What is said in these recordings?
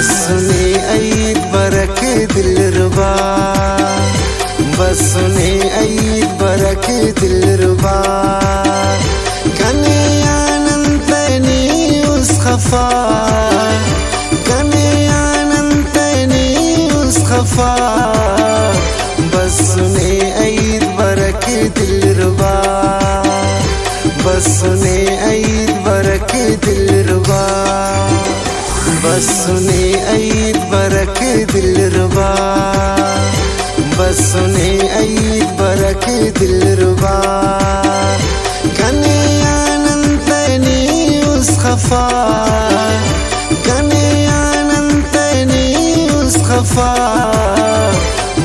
बस सुने ईद बरक दिलरुबा, बस सुने ईद बरक दिलरुबा। कने आनंतनी उस खफा, कने आनंतनी उस खफा। बस सुने ईद बरक दिलरुबा, बस सुने ईद बरक दिलरुबा। बस सुने ईद बरक दिलरुबा, बस सुने ईद बरक दिलरुबा। कने आनंतनी उस खफा, कने आनंतनी उस खफा।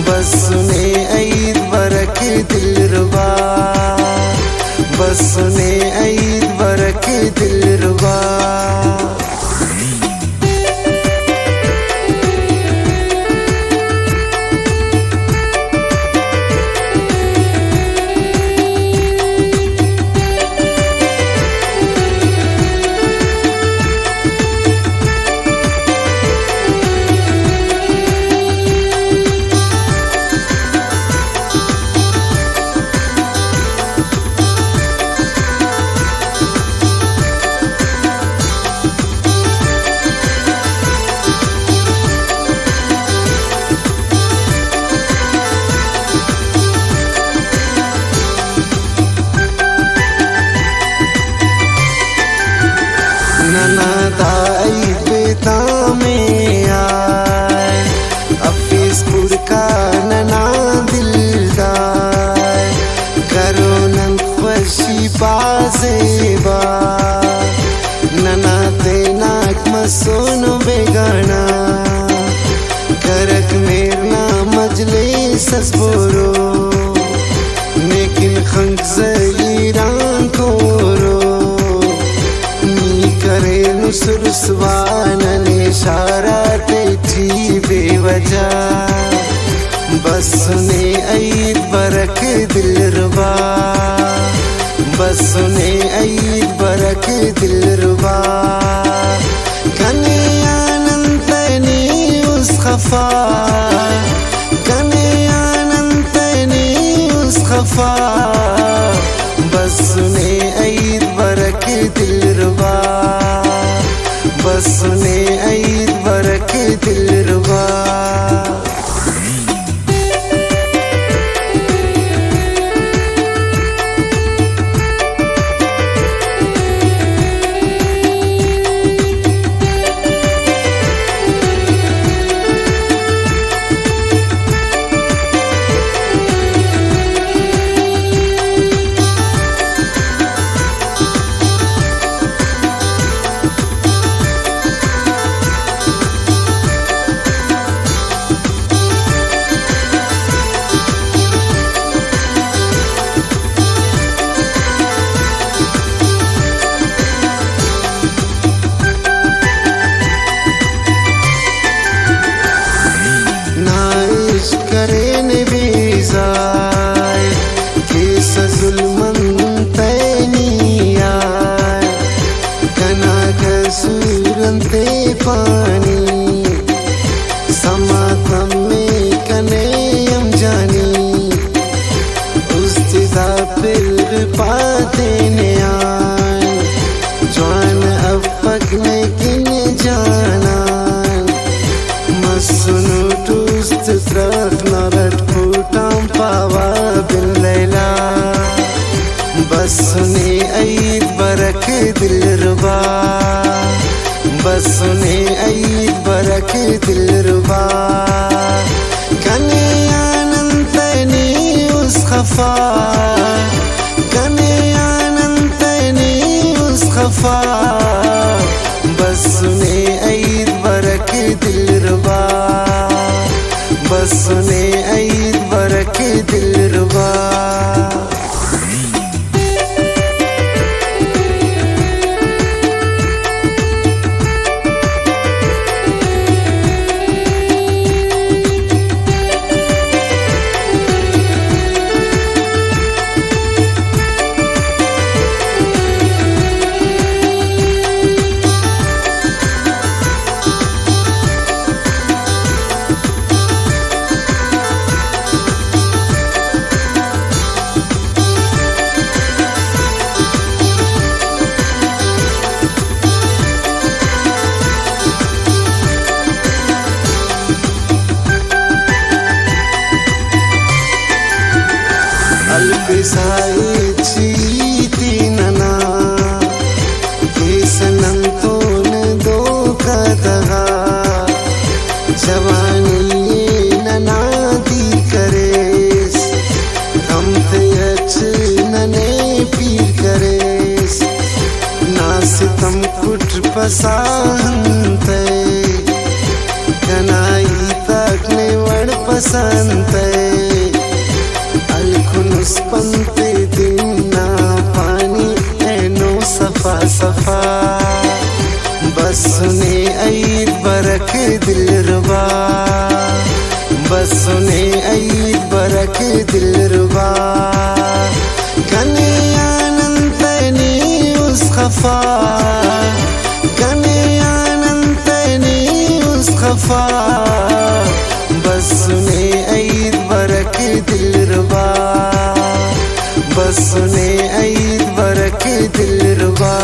बस सुने ईद बरक दिलरुबा, बस सुने ईद बरक दिलरुबा। नना दाई बेता में आए, अफीस पुर का नना दिलदार। करो नन खुशी पासेबा, नना ते नाक मसोन बेगाना। करक मेरना मजले ससबोरो, लेकिन खंक ईरान कोरो। करे नुसरुस्वान ने शारा तेठी बेवजह। बस सुने ईद बरक दिलरुबा, बस सुने ईद बरक दिलरुबा। कने आनंतनी उस खफा, कने आनंतनी उस खफा। बस सुने ईद बरक दिलरुबा, बस सुने ईद बरक दिलरुबा। करे ने बेजाय केस जुल्मन तैनिया। कना कसूरंते पानी, समातम में कने हम जानी। उस्तिदा फिर पाते ने आन, जवान अफक में किन जाना। मसुनु टूस्त त्रख नरट फूटाम पावा बिन लैला। बस सुने ईद बरक दिलरुबा, बस सुने ईद बरक दिलरुबा। कने आनंतनी उस खफा, कने आनंतनी उस खफा। बस सुने ईद बरक दिलरुबा, बस सुने ईद बरक दिलरुबा। sa'ichi nana kesanan ton do kadaga jawani nana di kares gam teyach nane pir kares nasitam kut pasante kanai tak ne wad pasante alkunus pante dinna pani eno safa safa bas sune aid barak dilruba bas sune aid barak dilruba kane anantani us khafa kane anantani us khafa bas sune aid barak dilruba bas sune aid barak dilruba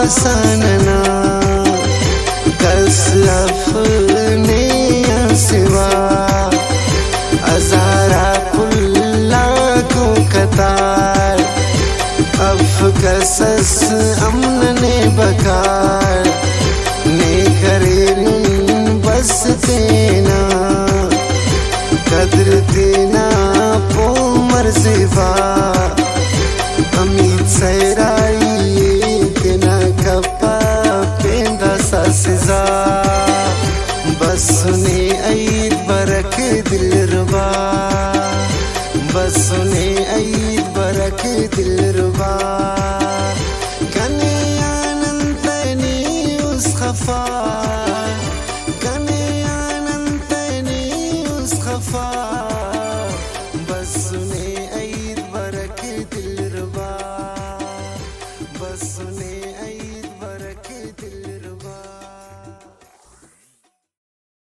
sanana kas apne siwa azara kulla ko katar afkasas amne bakar ne karin bas tena kadr tena po marziva amit sayrai सजा बस सुने aid barak dilruba बस सुने aid barak dilruba kane anantani us khafa